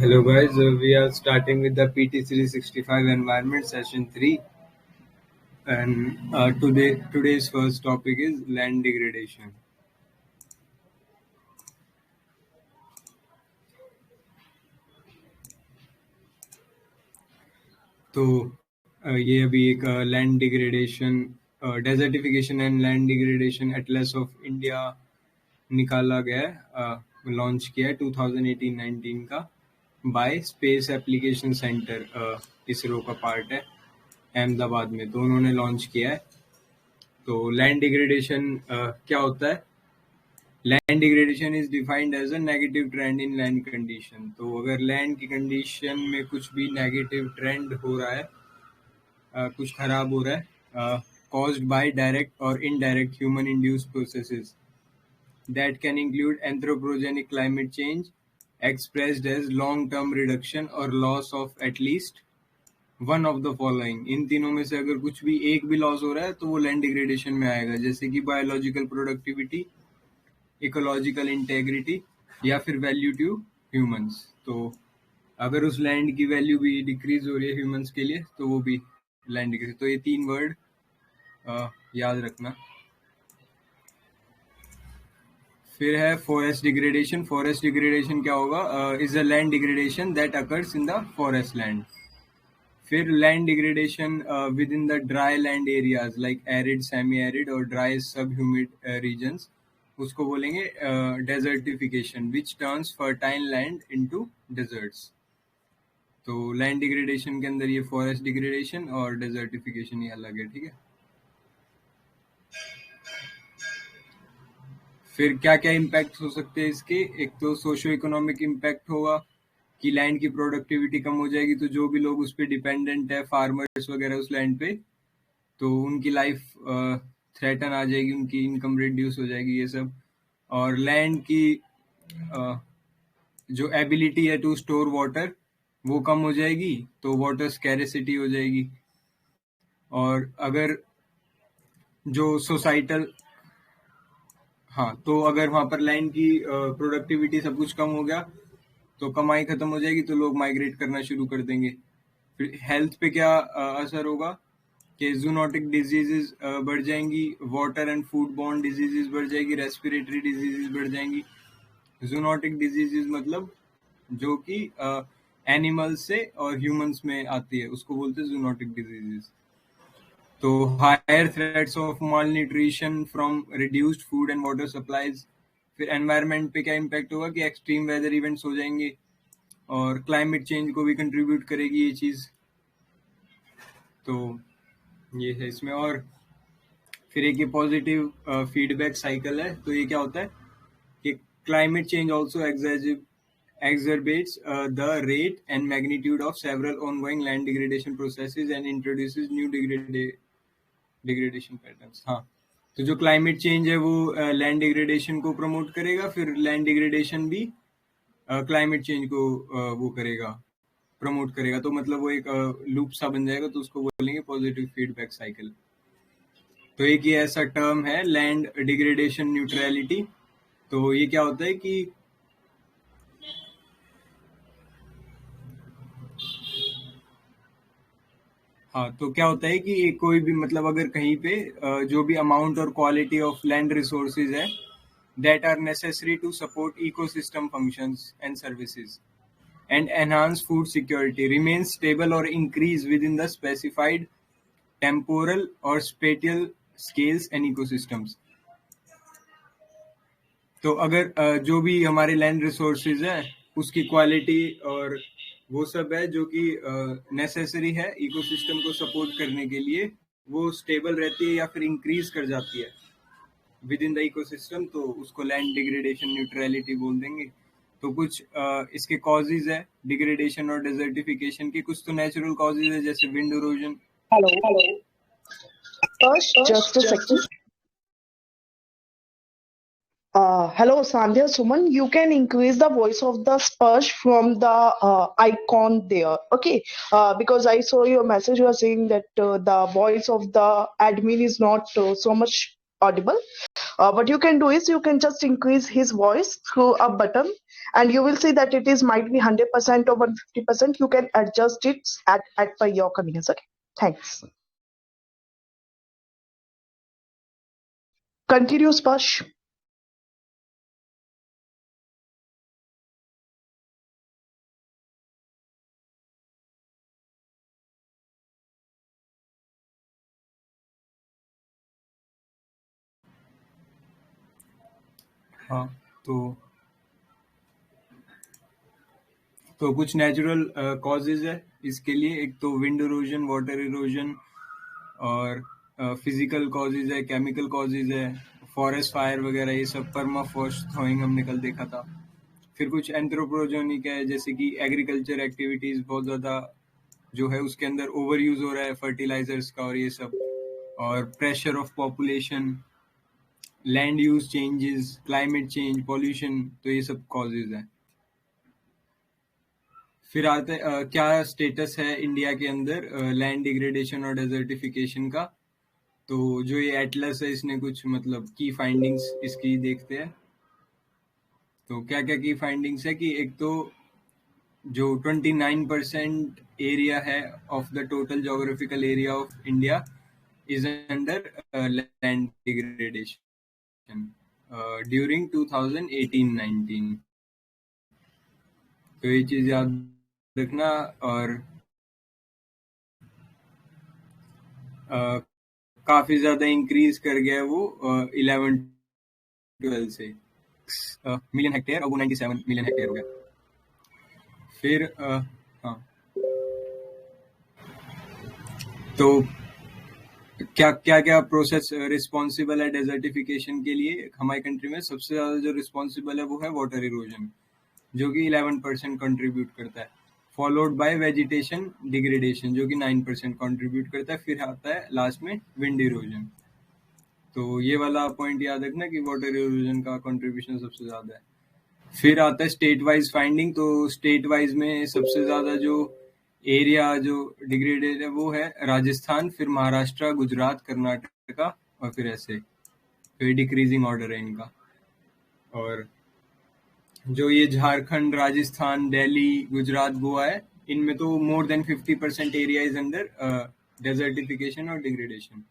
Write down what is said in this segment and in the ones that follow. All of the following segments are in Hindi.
Hello guys, we are starting with the PT365 environment session 3, and today's first topic is land degradation. तो ये अभी एक land degradation desertification and land degradation Atlas of India निकाला गया है, लॉन्च किया है 2018-19 का bye space application centre, ISRO का पार्ट है अहमदाबाद में, तो उन्होंने लॉन्च किया है। तो लैंड डिग्रेडेशन क्या होता है? Land degradation is defined as a negative trend in land condition. तो अगर लैंड की कंडीशन में कुछ भी नेगेटिव ट्रेंड हो रहा है, कुछ खराब हो रहा है, caused by direct or indirect human induced processes that can include anthropogenic climate change expressed as long term reduction or loss of at least one of the following. इन तीनों में से अगर कुछ भी एक भी लॉस हो रहा है तो वो लैंड डिग्रेडेशन में आएगा, जैसे कि बायोलॉजिकल प्रोडक्टिविटी, इकोलॉजिकल इंटेग्रिटी या फिर वैल्यू टू ह्यूमंस। तो अगर उस लैंड की वैल्यू भी डिक्रीज हो रही है ह्यूमंस के लिए तो वो भी लैंड डिक्रीज। तो ये तीन वर्ड याद रखना। फिर है फॉरेस्ट डिग्रेडेशन। फॉरेस्ट डिग्रेडेशन क्या होगा? Is a land degradation that occurs in the forest land. फिर land degradation within the dry land areas like arid, semi arid और ड्राई सब ह्यूमिड रीजन्स, उसको बोलेंगे desertification which turns fertile land into deserts. तो लैंड डिग्रेडेशन के अंदर ये फॉरेस्ट डिग्रेडेशन और डेजर्टिफिकेशन ये अलग है, ठीक है। फिर क्या क्या इम्पैक्ट हो सकते हैं इसके? एक तो सोशो इकोनॉमिक इम्पैक्ट होगा कि लैंड की प्रोडक्टिविटी कम हो जाएगी, तो जो भी लोग उस पर डिपेंडेंट है, फार्मर्स वगैरह उस लैंड पे, तो उनकी लाइफ थ्रेटन आ जाएगी, उनकी इनकम रिड्यूस हो जाएगी, ये सब। और लैंड की जो एबिलिटी है टू स्टोर वाटर वो कम हो जाएगी, तो वाटर स्कैरिसिटी हो जाएगी। और अगर जो सोसाइटल तो अगर वहां पर लैंड की प्रोडक्टिविटी सब कुछ कम हो गया तो कमाई खत्म हो जाएगी, तो लोग माइग्रेट करना शुरू कर देंगे। फिर हेल्थ पे क्या असर होगा कि जूनोटिक डिजीजेस बढ़ जाएंगी, water and food borne diseases बढ़ जाएगी, रेस्पिरेटरी डिजीजेस बढ़ जाएंगी। जूनोटिक डिजीजेस मतलब जो कि एनिमल से और ह्यूमंस में आती है, उसको बोलते हैं जूनोटिक डिजीजेस। तो higher threats of malnutrition from reduced food and water supplies. फिर एनवायरनमेंट पे क्या इम्पैक्ट होगा कि एक्सट्रीम वेदर इवेंट्स हो जाएंगे और क्लाइमेट चेंज को भी कंट्रीब्यूट करेगी ये चीज। तो ये है इसमें। और फिर एक ये पॉजिटिव फीडबैक साइकिल है। तो ये क्या होता है कि climate change also exacerbates the rate and magnitude of several ongoing land degradation processes and introduces new degradation patterns। हाँ, तो जो क्लाइमेट चेंज है वो लैंड डिग्रेडेशन को प्रमोट करेगा, फिर लैंड डिग्रेडेशन भी क्लाइमेट चेंज को वो करेगा, प्रमोट करेगा। तो मतलब वो एक लूप सा बन जाएगा, तो उसको बोलेंगे पॉजिटिव फीडबैक साइकिल। तो एक ये ऐसा टर्म है लैंड डिग्रेडेशन न्यूट्रलिटी। तो ये क्या होता है कि तो क्या होता है कि कोई भी मतलब अगर कहीं पे जो भी अमाउंट और क्वालिटी ऑफ लैंड रिसोर्सेज है that are necessary to support ecosystem functions and services and enhance food security remains stable or increase within the specified temporal or spatial scales and ecosystems। तो अगर जो भी हमारे लैंड रिसोर्सेज है उसकी क्वालिटी और वो सब है जो कि नेसेसरी है इकोसिस्टम को सपोर्ट करने के लिए, वो स्टेबल रहती है या फिर इंक्रीज कर जाती है विद इन द इकोसिस्टम, तो उसको लैंड डिग्रेडेशन न्यूट्रलिटी बोल देंगे। तो कुछ इसके कॉजेज है डिग्रेडेशन और डेजर्टिफिकेशन के। कुछ तो नेचुरल कॉजेज है जैसे wind erosion. Hello. Just a second. Hello, Sandhya Suman. You can increase the voice of the Sparsh from the icon there. Okay. Because I saw your message. You are saying that the voice of the admin is not so much audible. What you can do is you can just increase his voice through a button, and you will see that it is might be 100% or 150%. You can adjust it at per your convenience. Okay. Thanks. Continue, Sparsh. हाँ, तो कुछ नेचुरल कॉजेज है इसके लिए। एक तो विंड इरोजन, वाटर इरोजन, और फिजिकल कॉजेज है, केमिकल कॉजेज है, फॉरेस्ट फायर वगैरह, ये सब परमाफ्रॉस्ट थ्रोइंग हमने कल देखा था। फिर कुछ एंथ्रोपोजेनिक है, जैसे कि एग्रीकल्चर एक्टिविटीज बहुत ज़्यादा जो है उसके अंदर ओवर यूज हो रहा है फर्टिलाइजर्स का और ये सब, और pressure of population, land use changes, climate change, pollution, तो ये सब कॉजेज हैं। फिर आते क्या स्टेटस है इंडिया के अंदर लैंड डिग्रेडेशन और डेजर्टिफिकेशन का। तो जो ये एटलस है इसने कुछ मतलब की फाइंडिंग्स इसकी देखते हैं। तो क्या क्या की फाइंडिंग्स है कि एक तो जो 29% एरिया है of the total geographical area of India is under land degradation during 2018-19। तो ये चीज याद रखना। और काफी ज्यादा इंक्रीज कर गया वो 11-12 से मिलियन हेक्टेयर, और वो 97 मिलियन हेक्टेयर हो गया। फिर हाँ, तो क्या क्या क्या प्रोसेस रिस्पॉन्सिबल है डेजर्टिफिकेशन के लिए हमारी कंट्री में। सबसे ज्यादा जो रिस्पॉन्सिबल है वो है वाटर इरोजन, जो कि 11% कंट्रीब्यूट करता है, फॉलोड बाय वेजिटेशन डिग्रेडेशन जो कि 9% कंट्रीब्यूट करता है। फिर आता है लास्ट में विंड इरोजन। तो ये वाला पॉइंट याद रखना कि वाटर इरोजन का कंट्रीब्यूशन सबसे ज्यादा है। फिर आता है स्टेट वाइज फाइंडिंग। तो स्टेट वाइज में सबसे ज्यादा जो एरिया जो डिग्रेडेड है वो है राजस्थान, फिर महाराष्ट्र, गुजरात, कर्नाटका, और फिर ऐसे फिर डिक्रीजिंग ऑर्डर है इनका। और जो ये झारखंड, राजस्थान, दिल्ली, गुजरात, गोवा है, इनमें तो more than 50% area is under desertification और डिग्रेडेशन।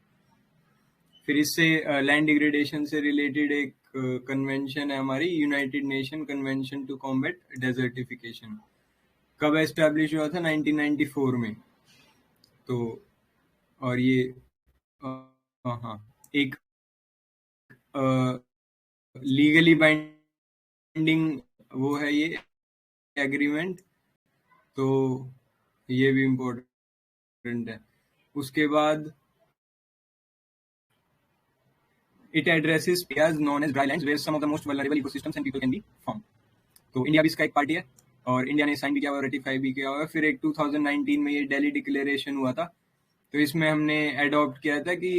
फिर इससे लैंड डिग्रेडेशन से रिलेटेड एक कन्वेंशन है हमारी, United Nation Convention to Combat Desertification. कब एस्टैब्लिश हुआ था? 1994 में। तो और ये हाँ, एक लीगली बाइंडिंग वो है ये एग्रीमेंट। तो ये भी इम्पोर्टेंट है। उसके बाद it addresses areas known as drylands where some of the most vulnerable ecosystems and people can be found. तो इंडिया भी इसका एक पार्टी है और इंडिया ने साइन भी किया हुआ, रेटिफाई भी किया हुआ। फिर एक 2019 में ये दिल्ली डिक्लेरेशन हुआ था। तो इसमें हमने अडॉप्ट किया था कि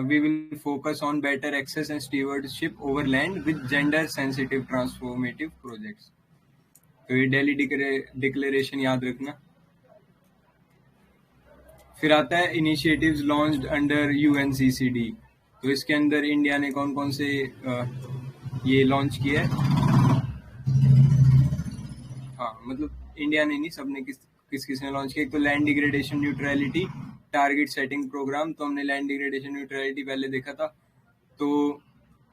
we will focus on better access and stewardship over land with gender sensitive transformative projects. तो ये दिल्ली डिक्लेरेशन याद रखना। फिर आता है इनिशिएटिव्स लॉन्च्ड अंडर यूएनसीसीडी। तो इसके अंदर इंडिया ने कौन कौन से ये लॉन्च किया है। हाँ, मतलब इंडिया ने नहीं, सबने किसने लॉन्च किया। एक तो land degradation neutrality target setting programme. तो हमने लैंड डिग्रेडेशन न्यूट्रलिटी पहले देखा था। तो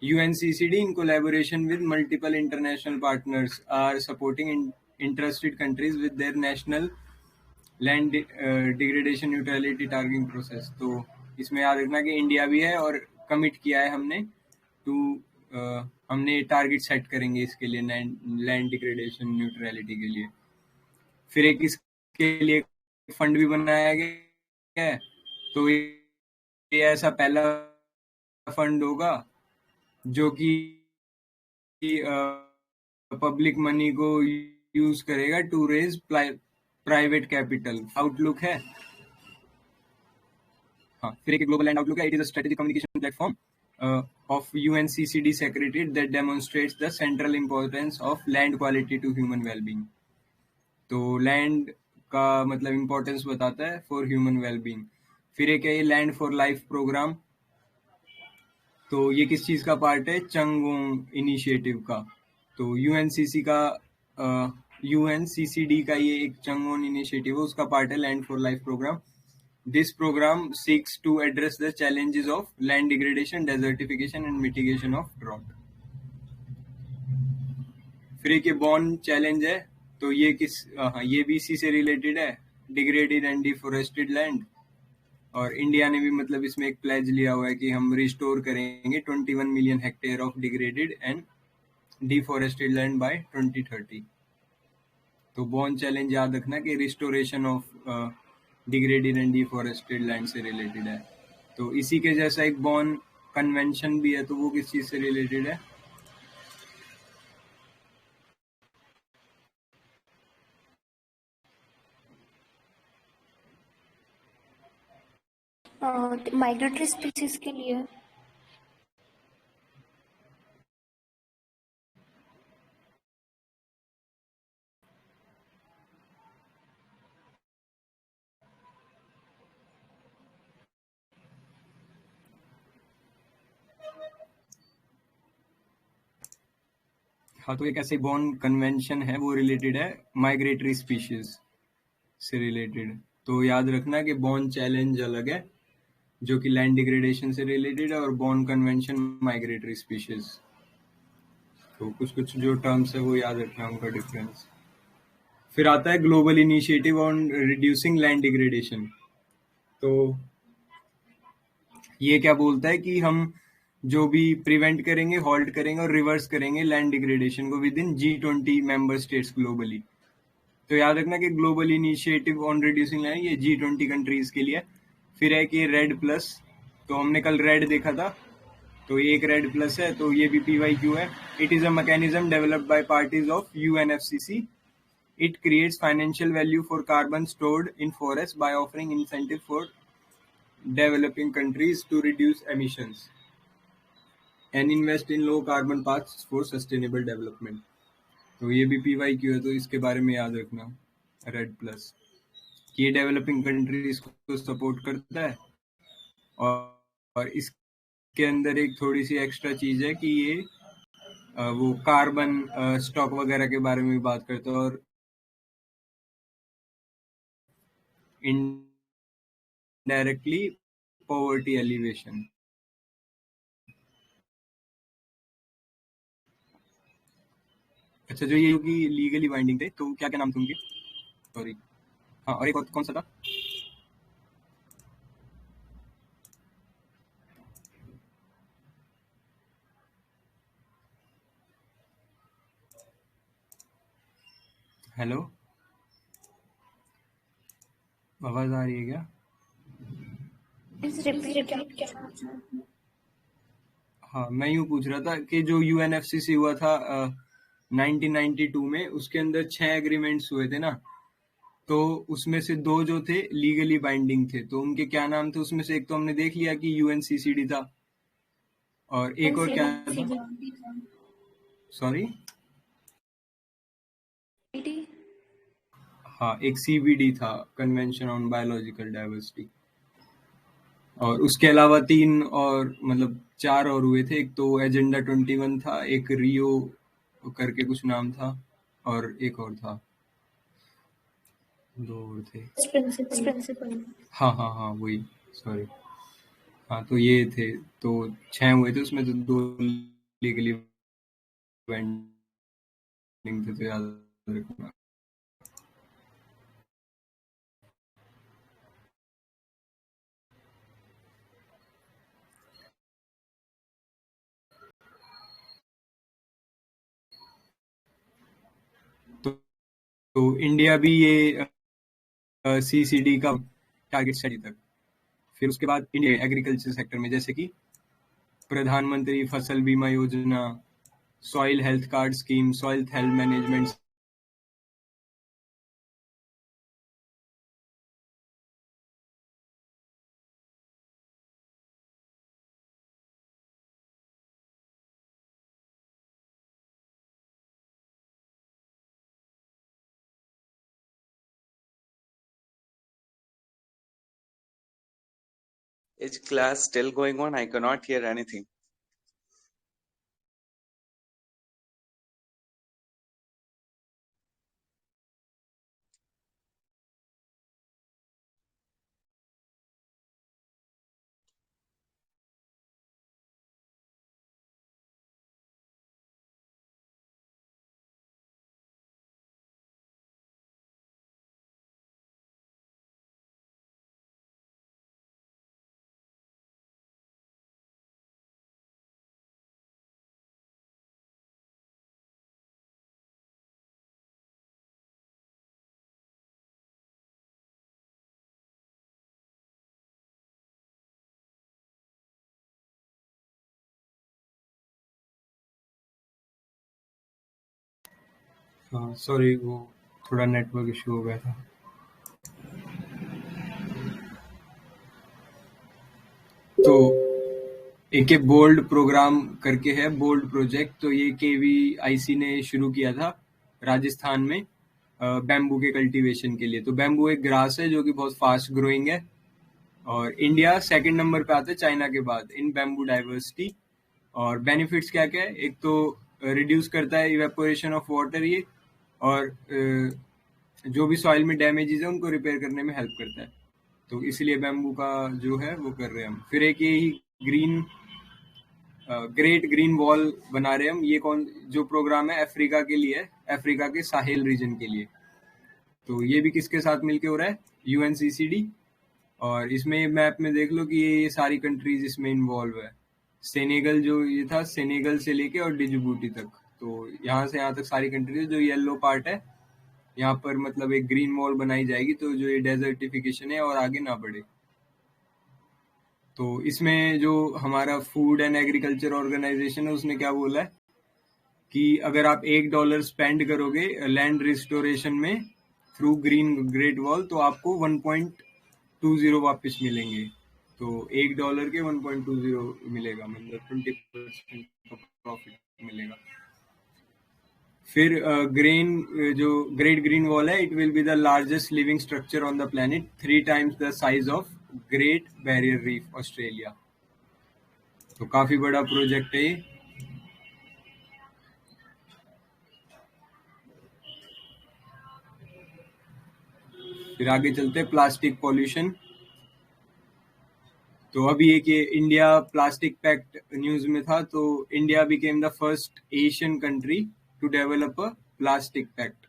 UNCCD in collaboration with multiple international partners are supporting interested countries with their national land degradation neutrality targeting process. तो इसमें याद रखना कि इंडिया भी है और कमिट किया है हमने टू हमने टारगेट सेट करेंगे इसके लिए लैंड डिग्रेडेशन न्यूट्रलिटी के लिए। फिर एक इसके लिए फंड भी बनाया गया है। तो ये ऐसा पहला फंड होगा जो कि पब्लिक मनी को यूज करेगा to raise private capital. Outlook है। हाँ, फिर एक ग्लोबल लैंड आउटलुक है। It is a strategic communication platform of UNCCD Secretariat that demonstrates the central importance of land quality to human well-being. तो लैंड का मतलब इम्पोर्टेंस बताता है फॉर ह्यूमन वेलबींग। फिर एक है लैंड फॉर लाइफ प्रोग्राम। तो ये किस चीज का पार्ट है? चंगोंग इनिशिएटिव का। तो यूएनसीसीडी का ये एक चंगोंग इनिशिएटिव है, उसका पार्ट है land for life programme. This programme seeks to address the challenges of land degradation, desertification and mitigation of drought. फिर एक बॉर्न चैलेंज है, तो ये ये भी इसी से रिलेटेड है, डिग्रेडेड एंड डिफोरेस्टेड लैंड। और इंडिया ने भी मतलब इसमें एक प्लेज लिया हुआ है कि हम रिस्टोर करेंगे 21 million hectare of degraded and deforested land by 2030। तो बॉर्न चैलेंज याद रखना कि restoration of degraded and deforested land से रिलेटेड है। तो इसी के जैसा एक बॉर्न कन्वेंशन भी है, तो वो किस चीज से रिलेटेड है? माइग्रेटरी स्पीसीज के लिए। हाँ, तो एक ऐसे बॉर्न कन्वेंशन है, वो रिलेटेड है माइग्रेटरी स्पीशीज से रिलेटेड। तो याद रखना कि बॉर्न चैलेंज अलग है जो कि लैंड डिग्रेडेशन से रिलेटेड है, और बॉर्न कन्वेंशन माइग्रेटरी स्पीशीज। तो कुछ कुछ जो टर्म्स है वो याद रखना, उनका डिफरेंस। फिर आता है global initiative on reducing land degradation. तो ये क्या बोलता है कि हम जो भी प्रिवेंट करेंगे, हॉल्ट करेंगे और रिवर्स करेंगे लैंड डिग्रेडेशन को with in G20 member states globally. तो याद रखना कि global initiative on reducing land ये G20 कंट्रीज के लिए। फिर है कि रेड प्लस, तो हमने कल रेड देखा था, तो ये एक रेड प्लस है, तो ये भी PYQ है। It is a mechanism developed by parties of UNFCCC. It creates financial value for carbon stored in forests by offering incentive for developing countries to reduce emissions and invest in low carbon paths for sustainable development. तो ये भी PYQ है, तो इसके बारे में याद रखना रेड प्लस, कि ये डेवलपिंग कंट्रीज को सपोर्ट करता है। और इसके अंदर एक थोड़ी सी एक्स्ट्रा चीज है कि ये वो कार्बन स्टॉक वगैरह के बारे में भी बात करता है, और इनडायरेक्टली पॉवर्टी एलिवेशन। अच्छा, जो ये की लीगली बाइंडिंग थे, तो क्या क्या नाम थे उनके? सॉरी, हाँ, और एक और कौन सा था? हेलो, आवाज आ रही है क्या? रिपीट। हाँ, मैं यूँ पूछ रहा था कि जो UNFCCC हुआ था 1992 में, उसके अंदर 6 एग्रीमेंट्स हुए थे ना, तो उसमें से 2 जो थे लीगली बाइंडिंग थे, तो उनके क्या नाम थे? उसमें से एक तो हमने देख लिया कि UNCCD था, और एक और क्या था? सॉरी, हाँ, एक CBD था, कन्वेंशन ऑन बायोलॉजिकल डाइवर्सिटी। और उसके अलावा 3 और मतलब 4 और हुए थे। एक तो एजेंडा 21 था, एक रियो करके कुछ नाम था, और एक और था, 2 और थे। प्रिंसिपल। हाँ हाँ हाँ, वही, सॉरी। हाँ, तो ये थे, तो 6 हुए थे, उसमें तो 2 लीगली बाइंडिंग थे, तो याद रखना। तो इंडिया भी ये CCD का टारगेट स्टडी तक। फिर उसके बाद इंडिया एग्रीकल्चर सेक्टर में, जैसे कि प्रधानमंत्री फसल बीमा योजना, soil health card scheme, soil health management Is class still going on? I cannot hear anything. हाँ सॉरी, वो थोड़ा नेटवर्क इशू हो गया था। तो एक बोल्ड प्रोग्राम करके है, बोल्ड प्रोजेक्ट, तो ये KVIC ने शुरू किया था राजस्थान में बैम्बू के कल्टीवेशन के लिए। तो बैम्बू एक ग्रास है जो कि बहुत फास्ट ग्रोइंग है, और इंडिया सेकंड नंबर पे आता है चाइना के बाद इन बैम्बू डाइवर्सिटी। और बेनिफिट्स क्या क्या है, एक तो रिड्यूस करता है इवेपोरेशन ऑफ वाटर ये, और जो भी सॉइल में डैमेजेस है उनको रिपेयर करने में हेल्प करता है। तो इसलिए बैम्बू का जो है वो कर रहे हैं हम। फिर एक यही ग्रीन ग्रेट ग्रीन वॉल बना रहे हैं हम। ये कौन जो प्रोग्राम है अफ्रीका के लिए है, अफ्रीका के साहेल रीजन के लिए। तो ये भी किसके साथ मिलके हो रहा है, UNCCD। और इसमें मैप में देख लो कि ये सारी कंट्रीज इसमें इन्वॉल्व है। सेनेगल जो ये था, सेनेगल से लेके और डिजिबूटी तक, तो यहाँ से यहाँ तक सारी कंट्रीज। जो येलो पार्ट है यहाँ पर मतलब एक ग्रीन वॉल बनाई जाएगी, तो जो ये डेजर्टिफिकेशन है और आगे ना बढ़े। तो इसमें जो हमारा फूड एंड एग्रीकल्चर ऑर्गेनाइजेशन है उसने क्या बोला है कि अगर आप $1 स्पेंड करोगे लैंड रिस्टोरेशन में थ्रू ग्रीन ग्रेट वॉल, तो आपको 1.20 वापस मिलेंगे। तो $1 के 1.20 मिलेगा, मतलब 20% का प्रॉफिट मिलेगा। फिर जो ग्रेट ग्रीन वॉल है, it will be the largest living structure on the planet, 3 times the size of great barrier reef Australia. तो काफी बड़ा प्रोजेक्ट है ये। फिर आगे चलते हैं, प्लास्टिक पॉल्यूशन। तो अभी एक ये इंडिया प्लास्टिक पैक्ट न्यूज में था, तो India became the first Asian country to develop a plastic pact.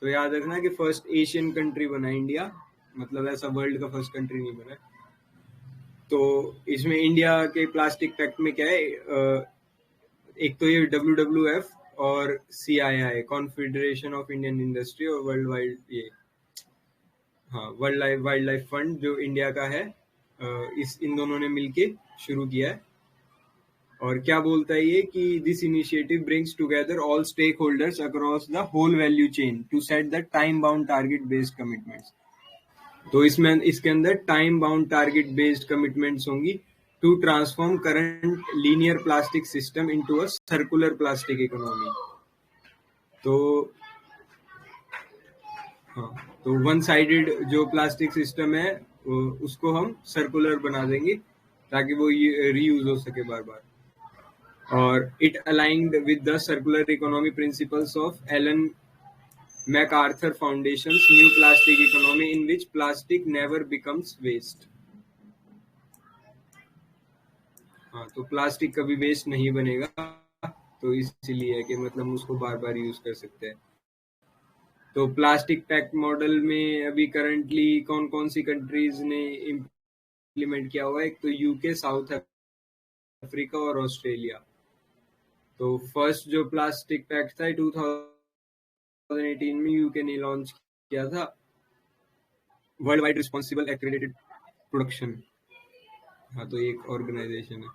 तो याद रखना कि फर्स्ट एशियन कंट्री बना इंडिया, मतलब ऐसा वर्ल्ड का फर्स्ट कंट्री नहीं बना। तो इसमें इंडिया के प्लास्टिक पैक्ट में क्या है, एक तो ये WWF और CII, confederation of Indian industry, और वर्ल्ड वाइड ये वर्ल्ड वाइल्ड लाइफ फंड जो इंडिया का है, इन दोनों ने मिलके शुरू किया है। और क्या बोलता है ये कि this initiative brings together all stakeholders across the whole value chain to set the time bound target based commitments. तो इसमें इसके अंदर time bound target based commitments होंगी to transform current linear plastic system into a circular plastic economy. तो हाँ, तो वन साइडेड जो प्लास्टिक सिस्टम है उसको हम सर्कुलर बना देंगे ताकि वो रीयूज हो सके बार बार। और it aligned with the circular economy principles of Ellen MacArthur Foundation's new plastic economy in which plastic never becomes waste. हाँ, तो प्लास्टिक कभी वेस्ट नहीं बनेगा, तो इसलिए है कि मतलब उसको बार बार यूज कर सकते हैं। तो प्लास्टिक पैक्ट मॉडल में अभी करंटली कौन कौन सी कंट्रीज ने इम्प्लीमेंट किया हुआ है, एक तो UK, साउथ अफ्रीका और ऑस्ट्रेलिया। तो फर्स्ट जो प्लास्टिक पैक्ट था 2018 में UK ने लॉन्च किया था, world wide responsible accredited production. हाँ, तो एक ऑर्गेनाइजेशन है।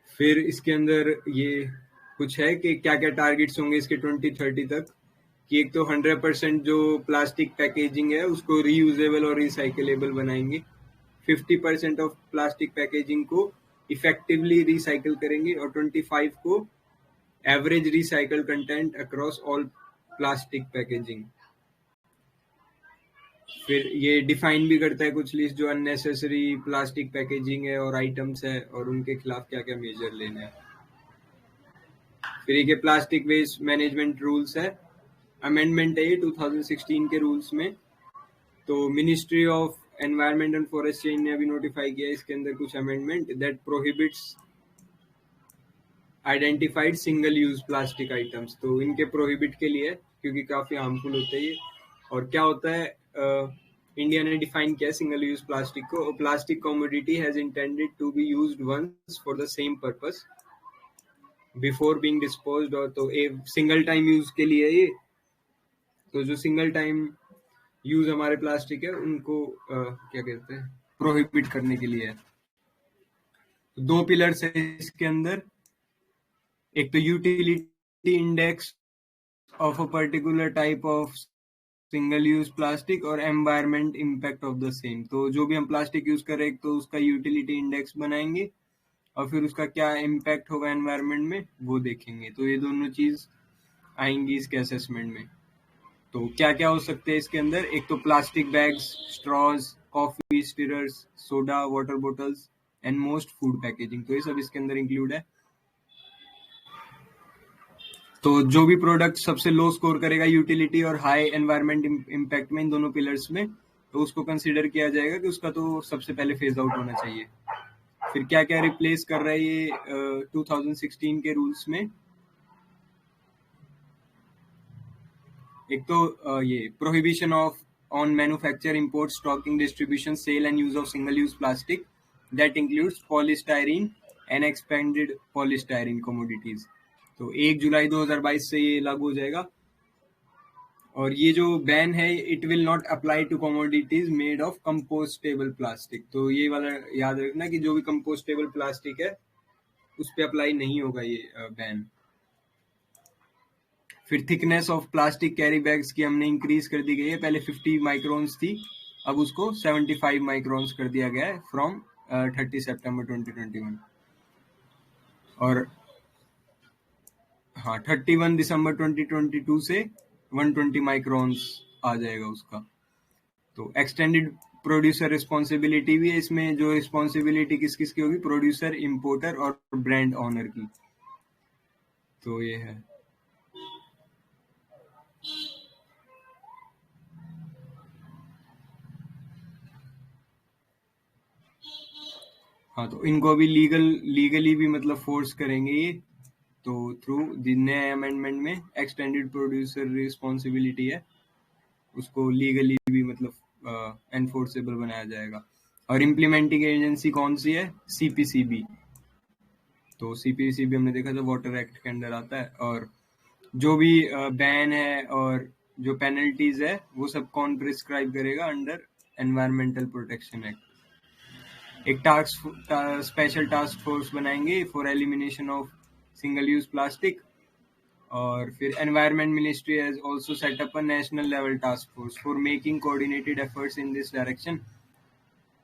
फिर इसके अंदर ये कुछ है कि क्या क्या टारगेट्स होंगे इसके 2030 तक, कि एक तो 100% जो प्लास्टिक पैकेजिंग है उसको रीयूजेबल और रिसाइकलेबल बनाएंगे, 50% ऑफ प्लास्टिक पैकेजिंग को इफेक्टिवली रिसाइकल करेंगे, और 25 को average recycle content across all plastic packaging. फिर ये डिफाइन भी करता है कुछ लिस्ट जो अननेसेसरी प्लास्टिक पैकेजिंग है और आइटम्स है, और उनके खिलाफ क्या क्या मेजर लेने हैं। फिर ये प्लास्टिक वेस्ट मैनेजमेंट रूल्स है, अमेंडमेंट है ये 2016 के रूल्स में। तो ministry of environment and forest change ने अभी नोटिफाई किया इसके अंदर कुछ amendment that prohibits identified single use plastic items. तो इनके प्रोहिबिट के लिए, क्योंकि काफी हार्मफुल होते हैं ये। और क्या होता है, इंडिया ने डिफाइन किया सिंगल यूज प्लास्टिक को, plastic commodity has intended to be used once for the same purpose before being disposed. और तो सिंगल टाइम यूज के लिए ये, तो जो सिंगल टाइम यूज हमारे प्लास्टिक है उनको क्या कहते हैं, प्रोहिबिट करने के लिए है। तो 2 पिलर्स है इसके अंदर, एक तो utility index of a particular type of single use plastic और environment impact of the same. तो जो भी हम प्लास्टिक यूज करें तो उसका यूटिलिटी इंडेक्स बनाएंगे और फिर उसका क्या इम्पैक्ट होगा एनवायरमेंट में वो देखेंगे। तो ये दोनों चीज आएंगी इसके असेसमेंट में। तो क्या क्या हो सकते हैं इसके अंदर, एक तो plastic bags, straws, coffee stirrers, soda, water bottles and most food packaging. तो ये सब इसके अंदर इंक्लूड है। तो जो भी प्रोडक्ट सबसे लो स्कोर करेगा यूटिलिटी और हाई एनवायरमेंट इम्पैक्ट में, इन दोनों पिलर्स में, तो उसको कंसीडर किया जाएगा कि उसका तो सबसे पहले फेज आउट होना चाहिए। फिर क्या क्या रिप्लेस कर रहा है ये 2016 के रूल्स में। एक तो ये prohibition of on manufacture, import, stocking, distribution, sale and use of single use plastic that includes polystyrene and expanded polystyrene commodities. तो 1 जुलाई 2022 से ये लागू हो जाएगा। और ये जो बैन है, it will not apply to commodities made of compostable plastic. तो ये वाला याद रखना कि जो भी कंपोस्टेबल प्लास्टिक है उस पर अप्लाई नहीं होगा ये बैन। फिर thickness of plastic carry bags की हमने इंक्रीज कर दी गई है। पहले 50 माइक्रोन्स थी, अब उसको 75 माइक्रोन्स कर दिया गया है फ्रॉम 30 सितंबर 2021। और हाँ, 31 दिसंबर 2022 से 120 माइक्रोन्स आ जाएगा उसका। तो एक्सटेंडेड प्रोड्यूसर रिस्पॉन्सिबिलिटी भी है इसमें। जो रिस्पॉन्सिबिलिटी किस किस की होगी, प्रोड्यूसर, इंपोर्टर और ब्रांड ऑनर की। तो ये है। हाँ, तो इनको अभी लीगली भी मतलब फोर्स करेंगे ये। तो थ्रू नए अमेंडमेंट में एक्सटेंडेड प्रोड्यूसर रिस्पॉन्सिबिलिटी है, उसको लीगली भी मतलब एनफोर्सेबल बनाया जाएगा। और इम्प्लीमेंटिंग एजेंसी कौन सी है, सीपीसीबी। तो सीपीसीबी हमने देखा था वाटर एक्ट के अंडर आता है। और जो भी बैन है और जो पेनल्टीज है वो सब कौन प्रिस्क्राइब करेगा, अंडर एनवायरमेंटल प्रोटेक्शन एक्ट। एक स्पेशल टास्क फोर्स बनाएंगे for elimination of single use plastic. और फिर environment ministry has also set up a national level task force for making coordinated efforts in this direction.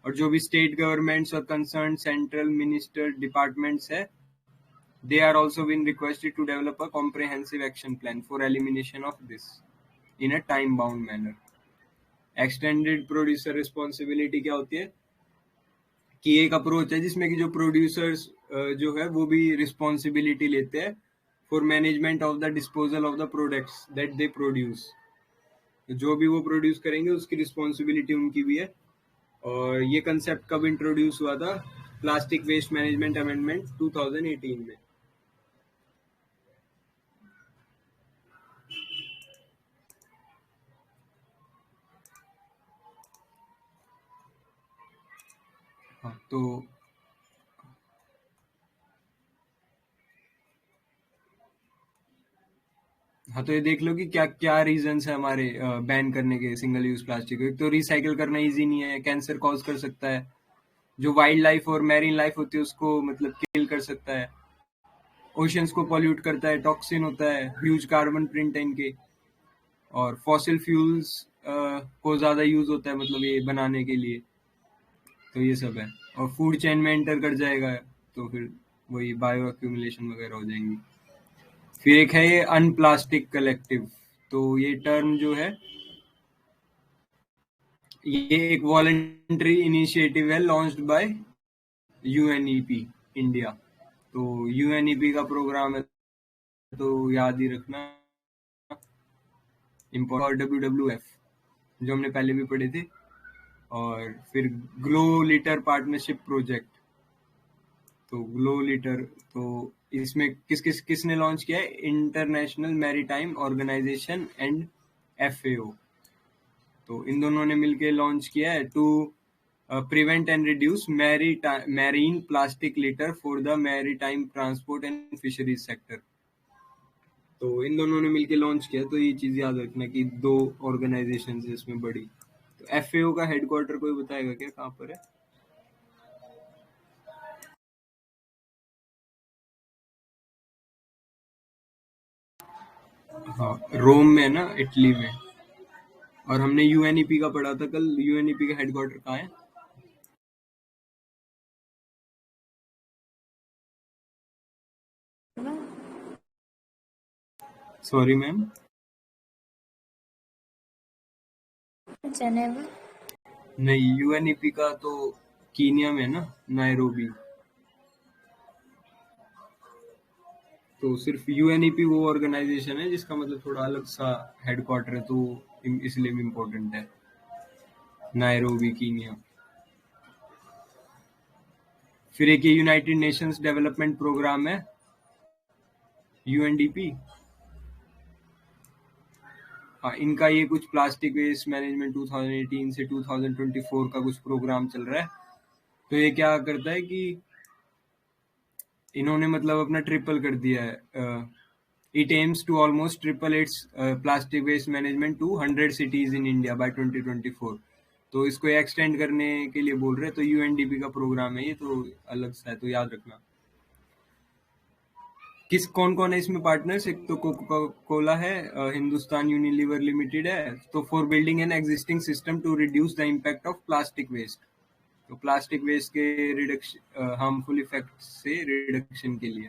और जो भी स्टेट गवर्नमेंट्स और कंसर्न सेंट्रल मिनिस्टर डिपार्टमेंट्स है, they are also been requested to develop a comprehensive action plan for elimination of this in a time bound manner. Extended producer responsibility क्या होती है कि एक अप्रोच है जिसमें कि जो प्रोड्यूसर्स जो है वो भी रिस्पॉन्सिबिलिटी लेते हैं for management of the disposal of the products that they produce. जो भी वो प्रोड्यूस करेंगे उसकी रिस्पॉन्सिबिलिटी उनकी भी है। और ये कंसेप्ट कब इंट्रोड्यूस हुआ था, प्लास्टिक वेस्ट मैनेजमेंट अमेंडमेंट 2018 में। हाँ, तो ये देख लो कि क्या क्या रीजंस है हमारे बैन करने के सिंगल यूज प्लास्टिक। एक तो रिसाइकिल करना इजी नहीं है, कैंसर कॉज कर सकता है, जो वाइल्ड लाइफ और मैरीन लाइफ होती है उसको मतलब किल कर सकता है, ओशंस को पॉल्यूट करता है, टॉक्सिन होता है, ह्यूज कार्बन प्रिंट है इनके। और फॉसिल फ्यूल्स को ज्यादा यूज होता है मतलब ये बनाने के लिए। तो ये सब है। और फूड चेन में एंटर कर जाएगा तो फिर वही बायो एक्यूमुलेशन वगैरह हो जाएंगी। फिर एक है ये अनप्लास्टिक कलेक्टिव। तो ये टर्म जो है, ये एक वॉलंटरी इनिशिएटिव है लॉन्च्ड बाय यूएनईपी इंडिया। तो यूएनईपी का प्रोग्राम है, तो याद ही रखना। और WWF जो हमने पहले भी पढ़े थे। और फिर ग्लो लिटर पार्टनरशिप प्रोजेक्ट। तो ग्लो लिटर, तो इसमें किसने लॉन्च किया है, International Maritime Organization and FAO। तो इन दोनों ने मिलकर लॉन्च किया है to prevent and reduce marine plastic litter for the maritime transport and fisheries sector. तो इन दोनों ने मिलकर लॉन्च किया। तो ये चीज याद रखना कि 2 ऑर्गेनाइजेशन है इसमें बड़ी। तो FAO का हेडक्वार्टर कोई बताएगा क्या कहाँ पर है? हाँ, रोम में है ना, इटली में। और हमने यूएनईपी का पढ़ा था कल। यूएनईपी का हेडक्वार्टर कहाँ है? Sorry ma'am. जेनेवा। नहीं, यूएनईपी का तो कीनिया में है ना, नायरोबी। तो सिर्फ यूएनईपी वो ऑर्गेनाइजेशन है जिसका मतलब थोड़ा अलग सा हेडक्वार्टर है, तो इसलिए भी इम्पोर्टेंट है, नायरोबी कीनिया। फिर एक ये यूनाइटेड नेशंस डेवलपमेंट प्रोग्राम है, यूएनडीपी। हाँ, इनका ये कुछ प्लास्टिक वेस्ट मैनेजमेंट 2018 से 2024 का कुछ प्रोग्राम चल रहा है। तो ये क्या करता है कि इन्होंने मतलब अपना ट्रिपल कर दिया है। It aims to almost triple its plastic waste management to 100 cities in India by 2024। तो इसको एक्सटेंड करने के लिए बोल रहे हैं। तो यूएनडीपी का प्रोग्राम है ये, तो अलग सा है, तो याद रखना। कौन कौन है इसमें पार्टनर्स? एक तो कोका कोला है, हिंदुस्तान यूनिलीवर लिमिटेड है। तो for building an existing system to reduce the impact of plastic waste. तो प्लास्टिक वेस्ट के रिडक्शन, हार्मफुल इफेक्ट से रिडक्शन के लिए।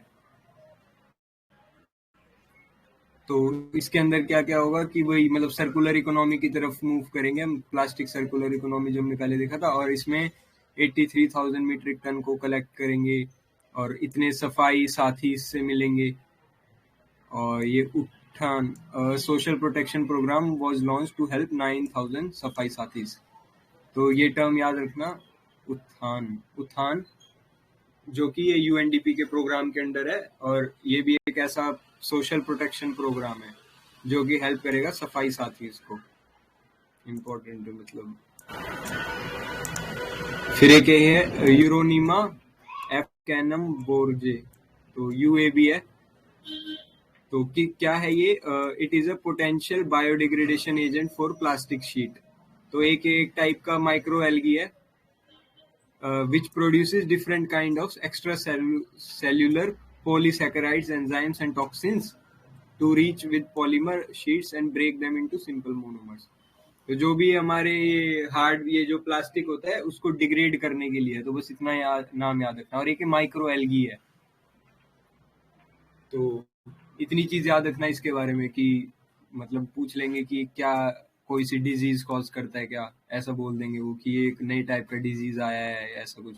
तो इसके अंदर क्या क्या होगा कि वही मतलब सर्कुलर इकोनॉमी की तरफ मूव करेंगे हम। प्लास्टिक सर्कुलर इकोनॉमी जो हमने पहले देखा था, और इसमें 83,000 मीट्रिक टन को कलेक्ट करेंगे और इतने सफाई साथी इससे मिलेंगे। और ये Utthan social protection programme was launch to help 9,000 सफाई साथीज। तो ये टर्म याद रखना, उत्थान। उत्थान जो कि ये यूएनडीपी के प्रोग्राम के अंडर है, और ये भी एक ऐसा सोशल प्रोटेक्शन प्रोग्राम है जो कि हेल्प करेगा सफाई साथीज को। इम्पोर्टेंट है मतलब। फिर एक ये है यूरोनीमा एफकैनम बोर्जे, तो यूएबी है। तो क्या है ये? It is a potential biodegradation agent for plastic sheet. तो एक टाइप का माइक्रो एल्गी है which produces different kind of extracellular polysaccharides, enzymes and toxins to reach with polymer sheets and break them into simple monomers। तो जो भी हमारे हार्ड ये जो प्लास्टिक होता है उसको डिग्रेड करने के लिए, तो बस इतना नाम याद रखना। और एक माइक्रो एल्गी है। तो इतनी चीज याद रखना इसके बारे में कि मतलब पूछ लेंगे कि क्या कोई सी डिजीज कॉज करता है क्या, ऐसा बोल देंगे वो कि एक नई टाइप का डिजीज आया है, ऐसा कुछ।